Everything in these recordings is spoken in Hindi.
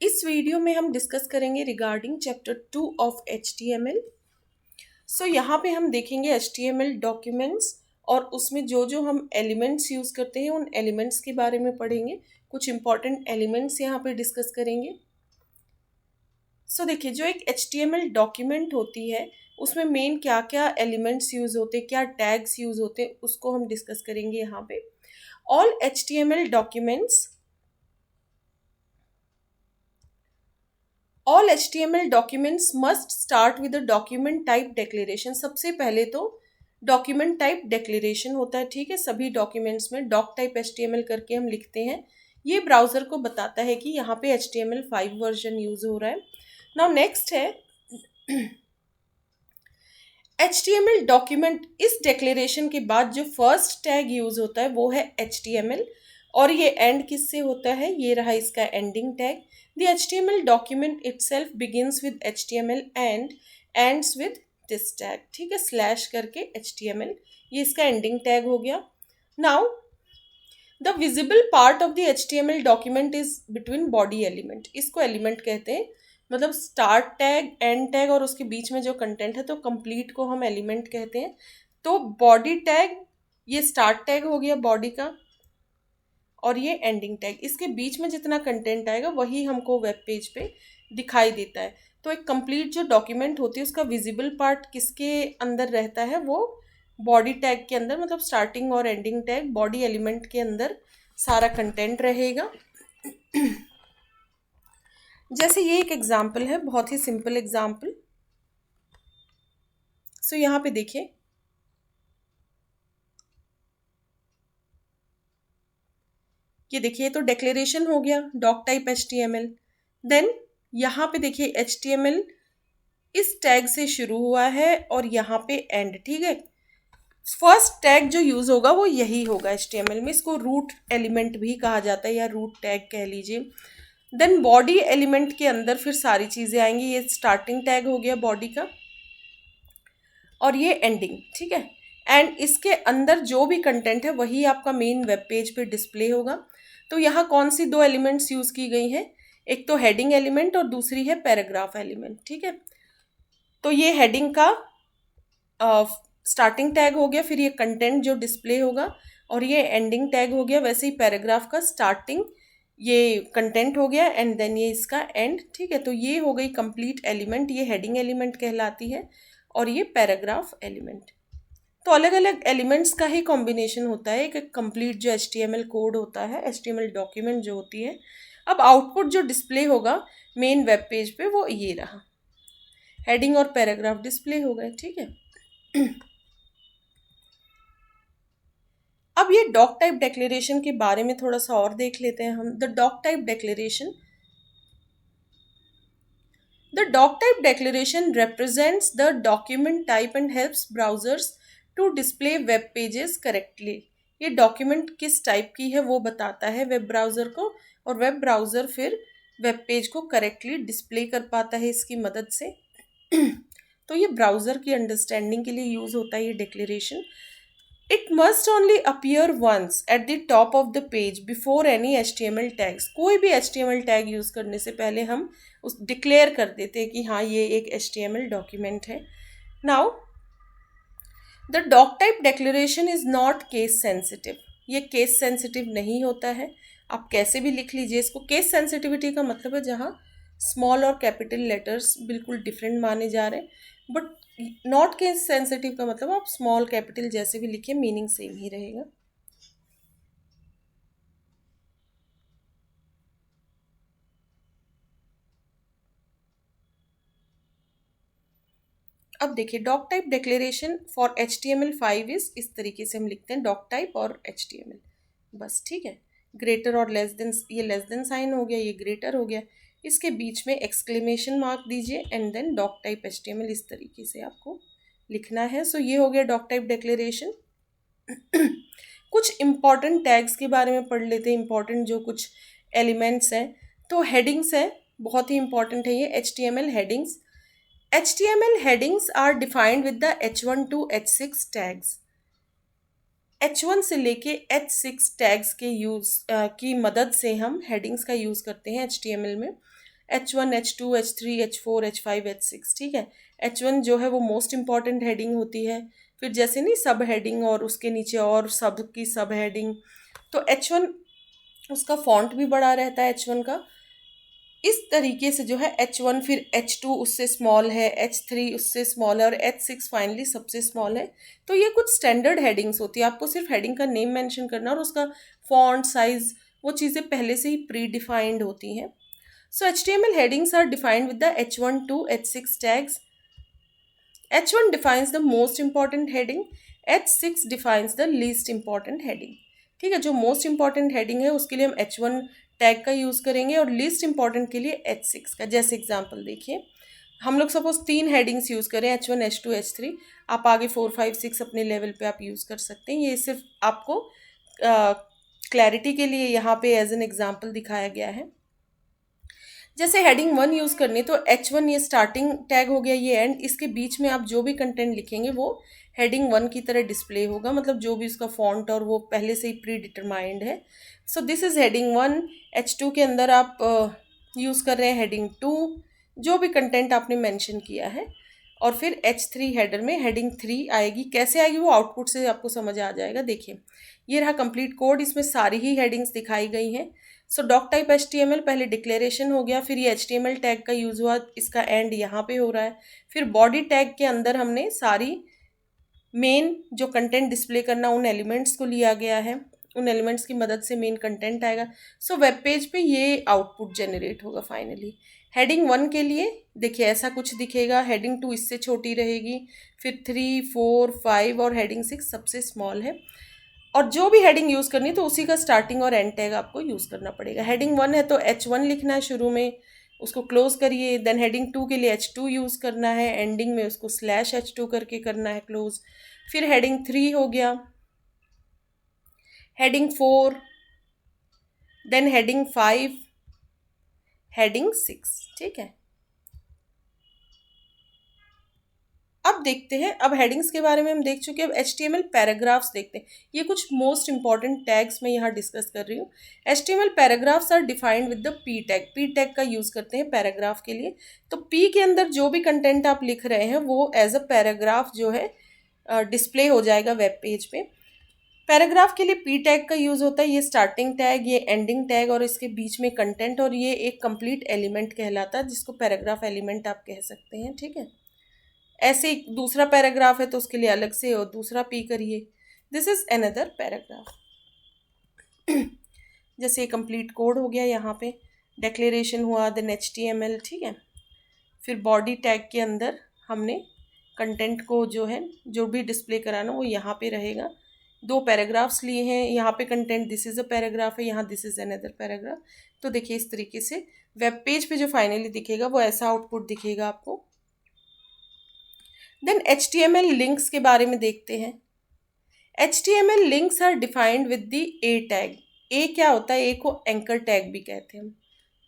इस वीडियो में हम डिस्कस करेंगे रिगार्डिंग चैप्टर 2 ऑफ HTML। सो यहाँ पे हम देखेंगे HTML डॉक्यूमेंट्स और उसमें जो जो हम एलिमेंट्स यूज़ करते हैं उन एलिमेंट्स के बारे में पढ़ेंगे। कुछ इंपॉर्टेंट एलिमेंट्स यहाँ पे डिस्कस करेंगे। सो देखिए, जो एक HTML डॉक्यूमेंट होती है उसमें मेन क्या क्या एलिमेंट्स यूज़ होते हैं, क्या टैग्स यूज़ होते हैं, उसको हम डिस्कस करेंगे यहाँ पे। All HTML documents all HTML documents must start with a document type declaration. सबसे पहले तो डॉक्यूमेंट टाइप डिक्लेरेशन होता है, ठीक है। सभी डॉक्यूमेंट्स में डॉक टाइप HTML करके हम लिखते हैं। ये ब्राउज़र को बताता है कि यहाँ पे HTML5 वर्जन यूज़ हो रहा है। नाउ नेक्स्ट है HTML डॉक्यूमेंट। इस डिक्लेरेशन के बाद जो फर्स्ट टैग यूज़ होता है वो है HTML, और ये एंड किससे होता है, ये रहा इसका ending tag. The HTML document itself begins with HTML and ends with this tag, ठीक है, स्लैश करके HTML, ये इसका एंडिंग टैग हो गया। Now the visible part of the HTML document is between body element. इसको एलिमेंट कहते हैं, मतलब स्टार्ट टैग, एंड टैग और उसके बीच में जो कंटेंट है, तो कंप्लीट को हम एलिमेंट कहते हैं। तो बॉडी टैग, ये स्टार्ट टैग हो गया बॉडी का, और ये एंडिंग टैग, इसके बीच में जितना कंटेंट आएगा वही हमको वेब पेज पे दिखाई देता है। तो एक कंप्लीट जो डॉक्यूमेंट होती है उसका विजिबल पार्ट किसके अंदर रहता है, वो बॉडी टैग के अंदर, मतलब स्टार्टिंग और एंडिंग टैग बॉडी एलिमेंट के अंदर सारा कंटेंट रहेगा। जैसे ये एक एग्जाम्पल है, बहुत ही सिंपल एग्जाम्पल। सो यहाँ पे देखिए, ये देखिए तो डिक्लेरेशन हो गया डॉक टाइप HTML। देन यहाँ पे देखिए HTML इस टैग से शुरू हुआ है और यहाँ पे एंड, ठीक है। फर्स्ट टैग जो यूज होगा वो यही होगा HTML में, इसको रूट एलिमेंट भी कहा जाता है या रूट टैग कह लीजिए। देन बॉडी एलिमेंट के अंदर फिर सारी चीज़ें आएंगी। ये स्टार्टिंग टैग हो गया बॉडी का, और ये एंडिंग, ठीक है। एंड इसके अंदर जो भी कंटेंट है वही आपका मेन वेब पेज पे डिस्प्ले होगा। तो यहाँ कौन सी दो एलिमेंट्स यूज़ की गई हैं, एक तो हेडिंग एलिमेंट और दूसरी है पैराग्राफ एलिमेंट, ठीक है। तो ये हेडिंग का स्टार्टिंग टैग हो गया, फिर ये कंटेंट जो डिस्प्ले होगा, और ये एंडिंग टैग हो गया। वैसे ही पैराग्राफ का स्टार्टिंग ये कंटेंट हो गया एंड देन ये इसका एंड, ठीक है। तो ये हो गई कंप्लीट एलिमेंट, ये हेडिंग एलिमेंट कहलाती है और ये पैराग्राफ एलिमेंट। तो अलग अलग एलिमेंट्स का ही कॉम्बिनेशन होता है एक कंप्लीट जो HTML कोड होता है, HTML डॉक्यूमेंट जो होती है। अब आउटपुट जो डिस्प्ले होगा मेन वेब पेज पे वो ये रहा, हेडिंग और पैराग्राफ डिस्प्ले हो गए, ठीक है। अब ये डॉक टाइप डिक्लेरेशन के बारे में थोड़ा सा और देख लेते हैं हम। The doctype declaration, the doc type declaration represents the document type and helps browsers to display web pages correctly। ये डॉक्यूमेंट किस टाइप की है वो बताता है वेब ब्राउज़र को, और वेब ब्राउज़र फिर वेब पेज को करेक्टली डिस्प्ले कर पाता है इसकी मदद से। तो ये ब्राउज़र की अंडरस्टैंडिंग के लिए यूज़ होता है ये डिक्लेरेशन। It must only appear once at the top of the page before any HTML tags. कोई भी HTML टैग यूज़ करने से पहले हम उस डिक्लेयर कर देते हैं कि हाँ ये एक HTML डॉक्यूमेंट है। Now the doctype declaration is not case sensitive. ये केस सेंसिटिव नहीं होता है, आप कैसे भी लिख लीजिए इसको। केस सेंसिटिविटी का मतलब है जहाँ स्मॉल और कैपिटल लेटर्स बिल्कुल डिफरेंट माने जा रहे हैं, बट नॉट केस सेंसिटिव का मतलब आप स्मॉल कैपिटल जैसे भी लिखिए मीनिंग सेम ही रहेगा। अब देखिए doctype declaration for HTML5 is, इस तरीके से हम लिखते हैं डॉक टाइप और HTML, बस, ठीक है। ग्रेटर और लेस देन, ये लेस देन साइन हो गया, ये ग्रेटर हो गया, इसके बीच में एक्सक्लेमेशन मार्क दीजिए and then doctype HTML, इस तरीके से आपको लिखना है। सो ये हो गया डॉक टाइप डिक्लेरेशन। कुछ इंपॉर्टेंट टैग्स के बारे में पढ़ लेते हैं, इंपॉर्टेंट जो कुछ एलिमेंट्स हैं। तो हेडिंग्स है, बहुत ही इंपॉर्टेंट है ये HTML headings. HTML headings are defined with the H1 to H6 tags। H1 से लेके H6 टैग्स के यूज़ की मदद से हम हेडिंग्स का यूज़ करते हैं HTML में। H1, H2, H3, H4, H5, H6, ठीक है। H1 जो है वो मोस्ट इम्पॉर्टेंट हेडिंग होती है। फिर जैसे नहीं सब हेडिंग और उसके नीचे और सब की सब हेडिंग, तो H1 उसका फॉन्ट भी बड़ा रहता है H1 का। इस तरीके से जो है H1, फिर H2 उससे स्मॉल है, H3 उससे स्मॉल है और H6 फाइनली सबसे स्मॉल है। तो ये कुछ स्टैंडर्ड हेडिंग्स होती है, आपको सिर्फ हेडिंग का नेम मेंशन करना और उसका फॉन्ट साइज वो चीज़ें पहले से ही प्री डिफाइंड होती हैं। सो HTML headings are defined with the H1 to H6 tags. H1 defines the most important heading, H6 defines the least important heading. ठीक है, जो मोस्ट इंपॉर्टेंट हेडिंग है उसके लिए हम H1 टैग का यूज़ करेंगे और लीस्ट इंपॉर्टेंट के लिए H6 का। जैसे एग्जांपल देखिए, हम लोग सपोज 3 हेडिंग्स यूज़ करें, H1, H2, H3। आप आगे 4, 5, 6 अपने लेवल पे आप यूज़ कर सकते हैं। ये सिर्फ आपको क्लैरिटी के लिए यहाँ पे एज एन एग्जाम्पल दिखाया गया है। जैसे हेडिंग 1 यूज़ करनी तो H1 ये स्टार्टिंग टैग हो गया, ये एंड, इसके बीच में आप जो भी कंटेंट लिखेंगे वो हेडिंग 1 की तरह डिस्प्ले होगा, मतलब जो भी उसका फॉन्ट और वो पहले से ही प्री डिटरमाइंड है। So this is heading 1। H2 के अंदर आप यूज़ कर रहे हैं हेडिंग 2, जो भी कंटेंट आपने मेंशन किया है। और फिर H3 हेडर में हेडिंग 3 आएगी। कैसे आएगी वो आउटपुट से आपको समझ आ जाएगा। देखिए, ये रहा कंप्लीट कोड, इसमें सारी ही हेडिंग्स दिखाई गई हैं। सो डॉक टाइप HTML पहले डिक्लेरेशन हो गया, फिर ये HTML टैग का यूज़ हुआ, इसका एंड यहाँ पे हो रहा है। फिर बॉडी टैग के अंदर हमने सारी मेन जो कंटेंट डिस्प्ले करना उन एलिमेंट्स को लिया गया है, उन एलिमेंट्स की मदद से मेन कंटेंट आएगा। सो वेब पेज पे ये आउटपुट जनरेट होगा फाइनली। हेडिंग 1 के लिए देखिए ऐसा कुछ दिखेगा, हेडिंग 2 इससे छोटी रहेगी, फिर 3, 4, 5 और हेडिंग 6 सबसे स्मॉल है। और जो भी हेडिंग यूज़ करनी तो उसी का स्टार्टिंग और एंड टैग आपको यूज़ करना पड़ेगा। हेडिंग 1 है तो H1 लिखना है शुरू में, उसको क्लोज करिए। देन हेडिंग 2 के लिए H2 यूज़ करना है, एंडिंग में उसको /H2 करके करना है क्लोज। फिर हेडिंग 3 हो गया, हेडिंग 4, देन हेडिंग 5, हेडिंग 6, ठीक है। अब देखते हैं, अब हेडिंग्स के बारे में हम देख चुके हैं, अब HTML पैराग्राफ्स देखते हैं। ये कुछ मोस्ट इंपॉर्टेंट टैग्स मैं यहाँ डिस्कस कर रही हूँ। HTML paragraphs are defined with the P tag. P tag का यूज़ करते हैं पैराग्राफ के लिए। तो P के अंदर जो भी कंटेंट आप लिख रहे हैं वो एज अ पैराग्राफ जो है डिस्प्ले हो जाएगा वेब पेज पे। पैराग्राफ के लिए P टैग का यूज़ होता है, ये स्टार्टिंग टैग, ये एंडिंग टैग और इसके बीच में कंटेंट, और ये एक कंप्लीट एलिमेंट कहलाता है जिसको पैराग्राफ एलिमेंट आप कह सकते हैं, ठीक है। ऐसे ही दूसरा पैराग्राफ है तो उसके लिए अलग से और दूसरा पी करिए। This is another paragraph. जैसे ये कंप्लीट कोड हो गया, यहाँ पे डिक्लेरेशन हुआ, देन HTML, ठीक है। फिर बॉडी टैग के अंदर हमने कंटेंट को जो है जो भी डिस्प्ले कराना वो यहाँ पे रहेगा। 2 पैराग्राफ्स लिए हैं, यहाँ पे content this is a paragraph है, यहाँ दिस इज़ अनदर पैराग्राफ। तो देखिए इस तरीके से वेब पेज पे जो फाइनली दिखेगा वो ऐसा आउटपुट दिखेगा आपको। देन HTML लिंक्स के बारे में देखते हैं। HTML links are defined with the A tag. A क्या होता है? A को एंकर टैग भी कहते हैं हम,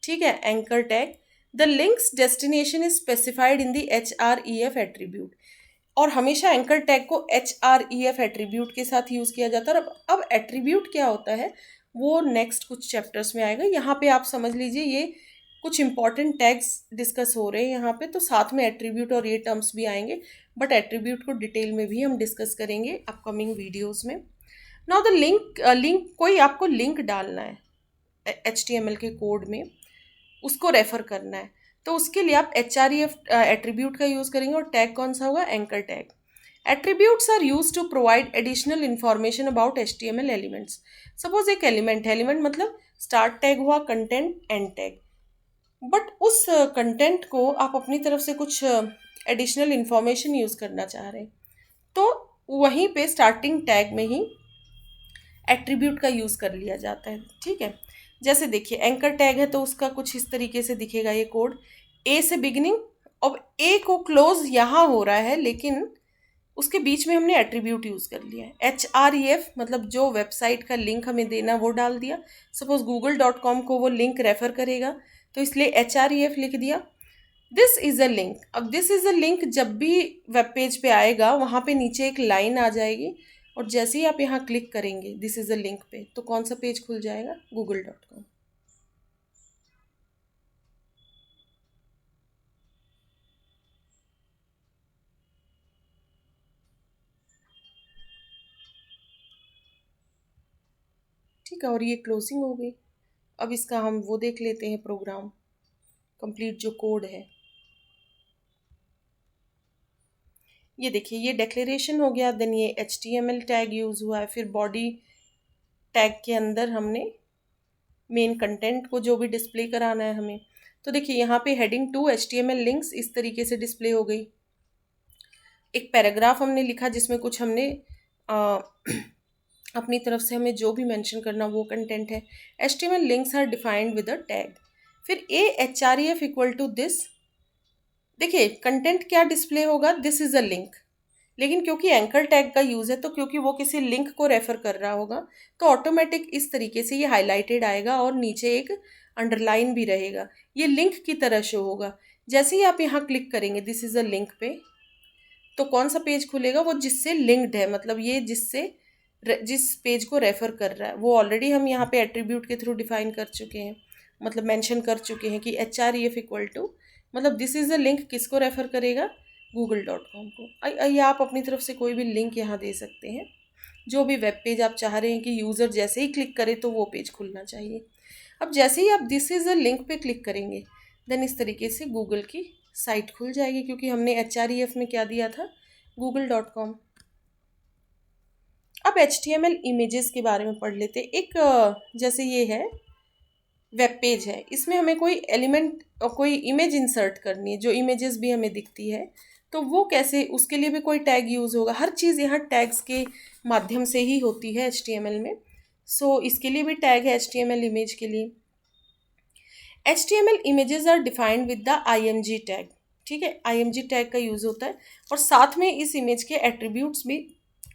ठीक है, anchor tag. The links destination is specified in the href attribute. और हमेशा एंकर टैग को href एट्रीब्यूट के साथ यूज़ किया जाता है। और अब एट्रीब्यूट क्या होता है वो नेक्स्ट कुछ चैप्टर्स में आएगा। यहाँ पे आप समझ लीजिए ये कुछ इंपॉर्टेंट टैग्स डिस्कस हो रहे हैं यहाँ पे, तो साथ में एट्रीब्यूट और ये टर्म्स भी आएंगे, बट एट्रीब्यूट को डिटेल में भी हम डिस्कस करेंगे अपकमिंग वीडियोस में। नाउ द लिंक कोई आपको लिंक डालना है HTML के कोड में, उसको रेफर करना है, तो उसके लिए आप href एट्रीब्यूट का यूज़ करेंगे और टैग कौन सा होगा? Anchor tag. Attributes are use to provide additional information about HTML elements. सपोज एक एलिमेंट है, एलिमेंट मतलब स्टार्ट टैग हुआ, कंटेंट, एंड टैग, बट उस कंटेंट को आप अपनी तरफ से कुछ एडिशनल इंफॉर्मेशन यूज़ करना चाह रहे हैं, तो वहीं पे स्टार्टिंग टैग में ही एट्रीब्यूट का यूज़ कर लिया जाता है, ठीक है। जैसे देखिए एंकर टैग है तो उसका कुछ इस तरीके से दिखेगा ये कोड, A से बिगिनिंग, अब A को क्लोज यहाँ हो रहा है लेकिन उसके बीच में हमने एट्रीब्यूट यूज़ कर लिया है। href मतलब जो वेबसाइट का लिंक हमें देना वो डाल दिया। सपोज google.com को वो लिंक रेफ़र करेगा तो इसलिए href लिख दिया। This is a link. अब दिस इज़ अ लिंक जब भी वेब पेज पे आएगा वहाँ पे नीचे एक लाइन आ जाएगी और जैसे ही आप यहाँ क्लिक करेंगे दिस इज़ अ लिंक पे, तो कौन सा पेज खुल जाएगा? google.com। ठीक है, और ये क्लोजिंग हो गई। अब इसका हम वो देख लेते हैं प्रोग्राम कंप्लीट जो कोड है। ये देखिए ये डेक्लेरेशन हो गया, देन ये HTML टैग यूज़ हुआ है, फिर बॉडी टैग के अंदर हमने मेन कंटेंट को जो भी डिस्प्ले कराना है हमें, तो देखिए यहाँ पे हेडिंग टू HTML लिंक्स इस तरीके से डिस्प्ले हो गई। एक पैराग्राफ हमने लिखा जिसमें कुछ हमने आ, अपनी तरफ से हमें जो भी मेंशन करना वो कंटेंट है। HTML links are defined with a tag. फिर href इक्वल टू दिस, देखिए कंटेंट क्या डिस्प्ले होगा, दिस इज अ लिंक, लेकिन क्योंकि एंकर टैग का यूज़ है तो क्योंकि वो किसी लिंक को रेफर कर रहा होगा तो ऑटोमेटिक इस तरीके से ये हाईलाइटेड आएगा और नीचे एक अंडरलाइन भी रहेगा, ये लिंक की तरह शो होगा। जैसे ही आप यहाँ क्लिक करेंगे दिस इज़ अ लिंक पे, तो कौन सा पेज खुलेगा, वो जिससे लिंक्ड है, मतलब ये जिस पेज को रेफर कर रहा है वो ऑलरेडी हम यहाँ पे एट्रीब्यूट के थ्रू डिफाइन कर चुके हैं, मतलब मेंशन कर चुके हैं कि href इक्वल टू, मतलब दिस इज़ अ लिंक किसको रेफर करेगा, google.com को। या आप अपनी तरफ से कोई भी लिंक यहाँ दे सकते हैं, जो भी वेब पेज आप चाह रहे हैं कि यूज़र जैसे ही क्लिक करे तो वो पेज खुलना चाहिए। अब जैसे ही आप दिस इज़ अ लिंक पे क्लिक करेंगे देन इस तरीके से गूगल की साइट खुल जाएगी, क्योंकि हमने href में क्या दिया था, google.com। अब HTML इमेजेस के बारे में पढ़ लेते। एक जैसे ये है वेब पेज है, इसमें हमें कोई एलिमेंट और कोई इमेज इंसर्ट करनी है, जो इमेजेस भी हमें दिखती है, तो वो कैसे, उसके लिए भी कोई टैग यूज़ होगा। हर चीज़ यहाँ टैग्स के माध्यम से ही होती है HTML में। सो इसके लिए भी टैग है HTML इमेज के लिए। HTML images are defined with the IMG tag, ठीक है, IMG टैग का यूज़ होता है, और साथ में इस इमेज के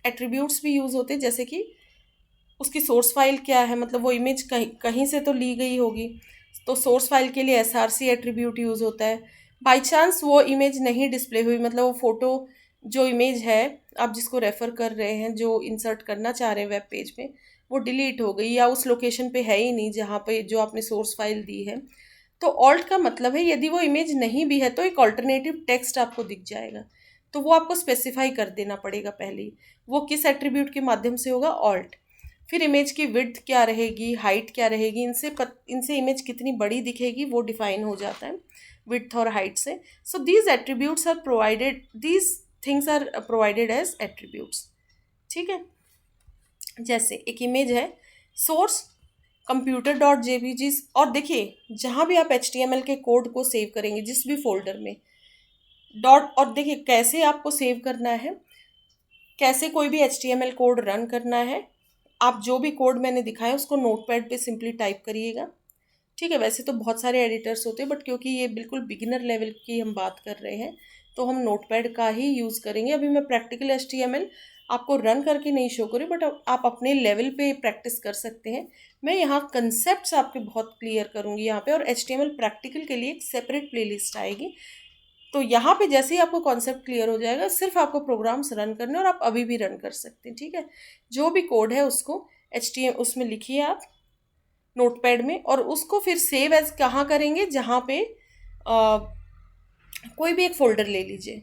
एट्रीब्यूट्स भी यूज़ होते हैं, जैसे कि उसकी सोर्स फाइल क्या है, मतलब वो इमेज कहीं कहीं से तो ली गई होगी, तो सोर्स फाइल के लिए SRC एट्रीब्यूट यूज़ होता है। बाई चांस वो इमेज नहीं डिस्प्ले हुई, मतलब वो फ़ोटो जो इमेज है आप जिसको रेफ़र कर रहे हैं, जो इंसर्ट करना चाह रहे हैं वेब पेज में, वो डिलीट हो गई या उस लोकेशन पे है ही नहीं जहाँ पे जो आपने सोर्स फाइल दी है, तो ऑल्ट का मतलब है यदि वो इमेज नहीं भी है तो एक ऑल्टरनेटिव टेक्स्ट आपको दिख जाएगा, तो वो आपको स्पेसिफाई कर देना पड़ेगा पहले ही, वो किस एट्रीब्यूट के माध्यम से होगा, ऑल्ट। फिर इमेज की विड्थ क्या रहेगी, हाइट क्या रहेगी, इनसे इमेज कितनी बड़ी दिखेगी वो डिफाइन हो जाता है विड्थ और हाइट से। So these attributes are provided, these things are provided as attributes, ठीक है। जैसे एक इमेज है, सोर्स computer.jpg, और देखिए जहाँ भी आप HTML के कोड को सेव करेंगे जिस भी फोल्डर में डॉट, और देखिए कैसे आपको सेव करना है, कैसे कोई भी HTML कोड रन करना है, आप जो भी कोड मैंने दिखाया उसको नोटपैड पे सिंपली टाइप करिएगा, ठीक है। वैसे तो बहुत सारे एडिटर्स होते हैं बट क्योंकि ये बिल्कुल बिगिनर लेवल की हम बात कर रहे हैं तो हम नोटपैड का ही यूज़ करेंगे। अभी मैं प्रैक्टिकल HTML आपको रन करके नहीं शो करी, बट आप अपने लेवल पे प्रैक्टिस कर सकते हैं। मैं यहाँ कंसेप्ट्स आपके बहुत क्लियर करूँगी यहाँ पे, और HTML प्रैक्टिकल के लिए एक सेपरेट प्लेलिस्ट आएगी, तो यहाँ पे जैसे ही आपको कॉन्सेप्ट क्लियर हो जाएगा सिर्फ आपको प्रोग्राम्स रन करने, और आप अभी भी रन कर सकते हैं, ठीक है। जो भी कोड है उसको HTML उसमें लिखिए आप नोटपैड में, और उसको फिर सेव एज कहाँ करेंगे, जहाँ पे कोई भी एक फ़ोल्डर ले लीजिए,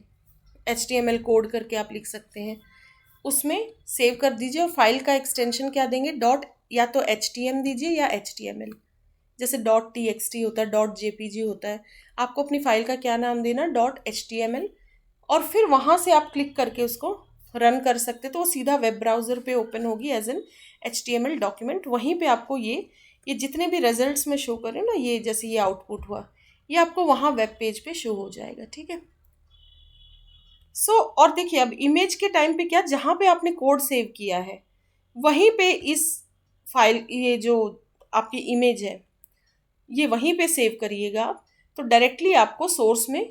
HTML कोड करके आप लिख सकते हैं, उसमें सेव कर दीजिए, और फाइल का एक्सटेंशन क्या देंगे, डॉट या तो HTM दीजिए या HTML, जैसे डॉट TXT होता है, डॉट JPG होता है, आपको अपनी फाइल का क्या नाम देना, डॉट HTML, और फिर वहाँ से आप क्लिक करके उसको रन कर सकते, तो वो सीधा वेब ब्राउज़र पे ओपन होगी एज एन HTML डॉक्यूमेंट। वहीं पे आपको ये जितने भी रिजल्ट्स में शो करें ना, ये जैसे ये आउटपुट हुआ, ये आपको वहाँ वेब पेज पे शो हो जाएगा, ठीक है। सो और देखिए अब इमेज के टाइम पे क्या, जहाँ पे आपने कोड सेव किया है वहीं पे इस फाइल, ये जो आपकी इमेज है ये वहीं पे सेव करिएगा आप, तो डायरेक्टली आपको सोर्स में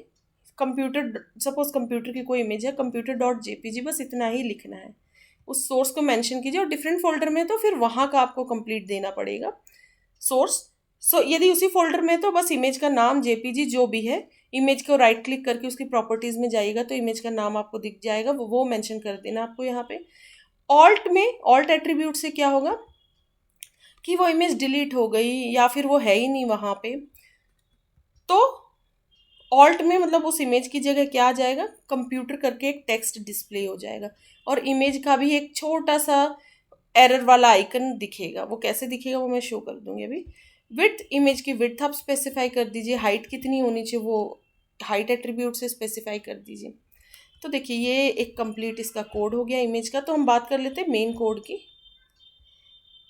कंप्यूटर, सपोज कंप्यूटर की कोई इमेज है, computer.jpg, बस इतना ही लिखना है, उस सोर्स को मेंशन कीजिए, और डिफरेंट फोल्डर में तो फिर वहाँ का आपको कंप्लीट देना पड़ेगा सोर्स। सो यदि उसी फोल्डर में तो बस इमेज का नाम JPG जो भी है, इमेज को राइट क्लिक करके उसकी प्रॉपर्टीज़ में जाइएगा तो इमेज का नाम आपको दिख जाएगा, वो मेंशन कर देना आपको यहाँ पे। ऑल्ट में, ऑल्ट एट्रीब्यूट से क्या होगा कि वो इमेज डिलीट हो गई या फिर वो है ही नहीं वहाँ पे, तो ऑल्ट में मतलब उस इमेज की जगह क्या आ जाएगा, कंप्यूटर करके एक टेक्स्ट डिस्प्ले हो जाएगा, और इमेज का भी एक छोटा सा एरर वाला आइकन दिखेगा। वो कैसे दिखेगा वो मैं शो कर दूंगी अभी। विड्थ, इमेज की विड्थ आप स्पेसिफाई कर दीजिए, हाइट कितनी होनी चाहिए वो हाइट एट्रीब्यूट से स्पेसिफाई कर दीजिए। तो देखिए ये एक कंप्लीट इसका कोड हो गया इमेज का। तो हम बात कर लेते हैं मेन कोड की।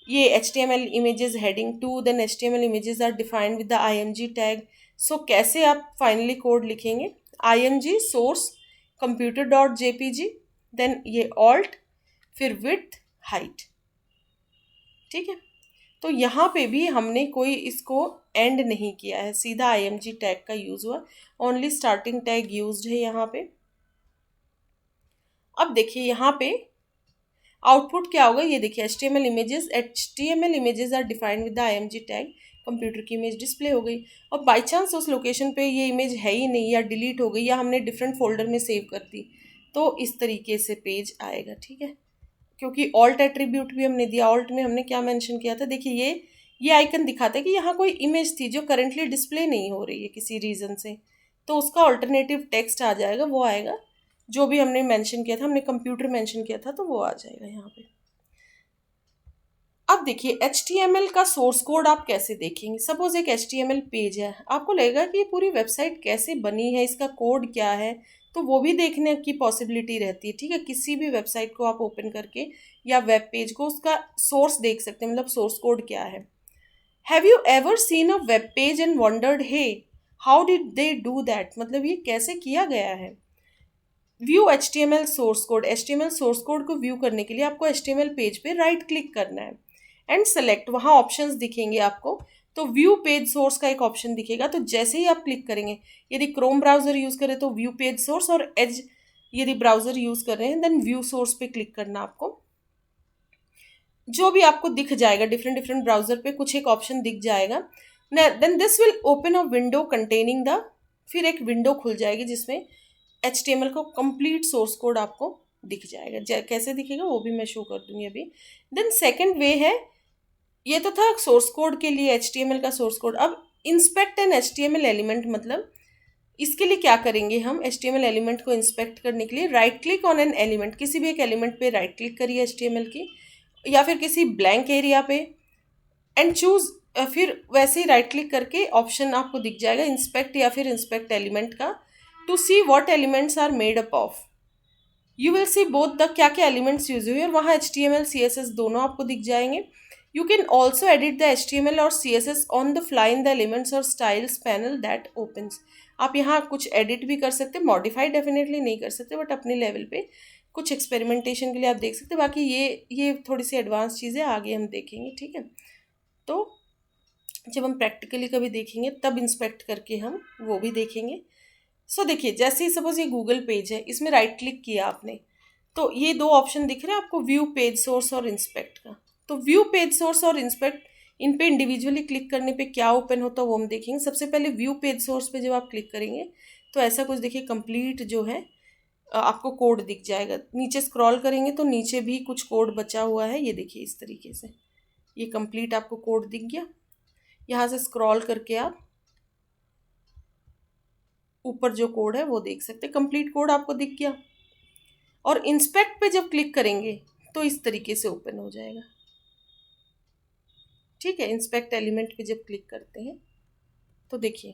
ये HTML images heading 2, then HTML images are defined with the img tag। So कैसे आप फाइनली कोड लिखेंगे, img source computer dot jpg, then ये alt, फिर width height। ठीक है, तो यहाँ पे भी हमने कोई इसको एंड नहीं किया है, सीधा img टैग का यूज़ हुआ, ओनली स्टार्टिंग टैग यूज्ड है यहाँ पे। अब देखिए यहाँ पे आउटपुट क्या होगा, ये देखिए HTML images are defined with the img tag, computer की इमेज डिस्प्ले हो गई। और बाई चांस उस लोकेशन पे ये इमेज है ही नहीं या डिलीट हो गई या हमने डिफरेंट फोल्डर में सेव कर दी, तो इस तरीके से पेज आएगा। ठीक है, क्योंकि ऑल्ट एट्रीब्यूट भी हमने दिया। ऑल्ट में हमने क्या मेंशन किया था, देखिए ये आइकन दिखाता है कि यहाँ कोई इमेज थी जो करेंटली डिस्प्ले नहीं हो रही है किसी रीज़न से, तो उसका ऑल्टरनेटिव टेक्स्ट आ जाएगा, वो आएगा जो भी हमने मेंशन किया था, हमने कंप्यूटर मेंशन किया था तो वो आ जाएगा यहाँ पे। अब देखिए HTML का सोर्स कोड आप कैसे देखेंगे। सपोज एक HTML पेज है, आपको लगेगा कि ये पूरी वेबसाइट कैसे बनी है, इसका कोड क्या है, तो वो भी देखने की पॉसिबिलिटी रहती है। ठीक है, किसी भी वेबसाइट को आप ओपन करके या वेब पेज को उसका सोर्स देख सकते हैं, मतलब सोर्स कोड क्या है। Have you ever seen a web page and wondered hey how did they do that, मतलब ये कैसे किया गया है। View HTML source code, HTML source code को व्यू करने के लिए आपको HTML पेज पे राइट क्लिक करना है एंड सेलेक्ट, वहाँ ऑप्शंस दिखेंगे आपको। तो व्यू पेज सोर्स का एक ऑप्शन दिखेगा, तो जैसे ही आप क्लिक करेंगे, यदि क्रोम ब्राउजर यूज़ करें तो व्यू पेज सोर्स, और एज यदि ब्राउजर यूज़ कर रहे हैं देन व्यू सोर्स पे क्लिक करना आपको। जो भी आपको दिख जाएगा डिफरेंट डिफरेंट ब्राउजर पे कुछ एक ऑप्शन दिख जाएगा, then this will open a window containing the, फिर एक विंडो खुल जाएगी जिसमें HTML का कंप्लीट सोर्स कोड आपको दिख जाएगा। कैसे दिखेगा वो भी मैं शो कर दूंगी अभी। देन सेकंड वे है, ये तो था सोर्स कोड के लिए HTML का सोर्स कोड। अब इंस्पेक्ट एन HTML एलिमेंट, मतलब इसके लिए क्या करेंगे हम, HTML एलिमेंट को इंस्पेक्ट करने के लिए right click on an element, किसी भी एक एलिमेंट पे राइट क्लिक करिए HTML की या फिर किसी ब्लैंक एरिया पे एंड चूज, फिर वैसे ही राइट क्लिक करके ऑप्शन आपको दिख जाएगा इंस्पेक्ट या फिर इंस्पेक्ट एलिमेंट का, to see what elements are made up of. You will see both the क्या क्या एलिमेंट्स यूज हुए, और वहाँ HTML CSS दोनों आपको दिख जाएंगे। You can also edit the HTML और CSS on the fly in the elements और स्टाइल्स पैनल दैट ओपन्स। आप यहाँ कुछ एडिट भी कर सकते हैं, मॉडिफाई डेफिनेटली नहीं कर सकते, बट अपने लेवल पे कुछ एक्सपेरिमेंटेशन के लिए आप देख सकते हैं। बाकी ये थोड़ी सी एडवांस चीज़ें आगे हम देखेंगे। ठीक है, तो जब हम प्रैक्टिकली कभी देखेंगे तब इंस्पेक्ट करके हम वो भी देखेंगे। सो देखिए, जैसे ही सपोज ये गूगल पेज है, इसमें राइट क्लिक किया आपने, तो ये दो ऑप्शन दिख रहे हैं आपको, व्यू पेज सोर्स और इंस्पेक्ट का। तो व्यू पेज सोर्स और इंस्पेक्ट, इन पे इंडिविजुअली क्लिक करने पे क्या ओपन होता है वो हम देखेंगे। सबसे पहले व्यू पेज सोर्स पे जब आप क्लिक करेंगे तो ऐसा कुछ देखिए, कंप्लीट जो है आपको कोड दिख जाएगा। नीचे स्क्रॉल करेंगे तो नीचे भी कुछ कोड बचा हुआ है, ये देखिए इस तरीके से ये कंप्लीट आपको कोड दिख गया। यहाँ से स्क्रॉल करके आप ऊपर जो कोड है वो देख सकते हैं, कंप्लीट कोड आपको दिख गया। और इंस्पेक्ट पे जब क्लिक करेंगे तो इस तरीके से ओपन हो जाएगा। ठीक है, इंस्पेक्ट एलिमेंट पे जब क्लिक करते हैं तो देखिए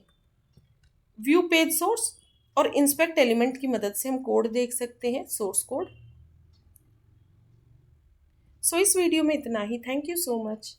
व्यू पेज सोर्स और इंस्पेक्ट एलिमेंट की मदद से हम कोड देख सकते हैं, सोर्स कोड। सो इस वीडियो में इतना ही। Thank you so much.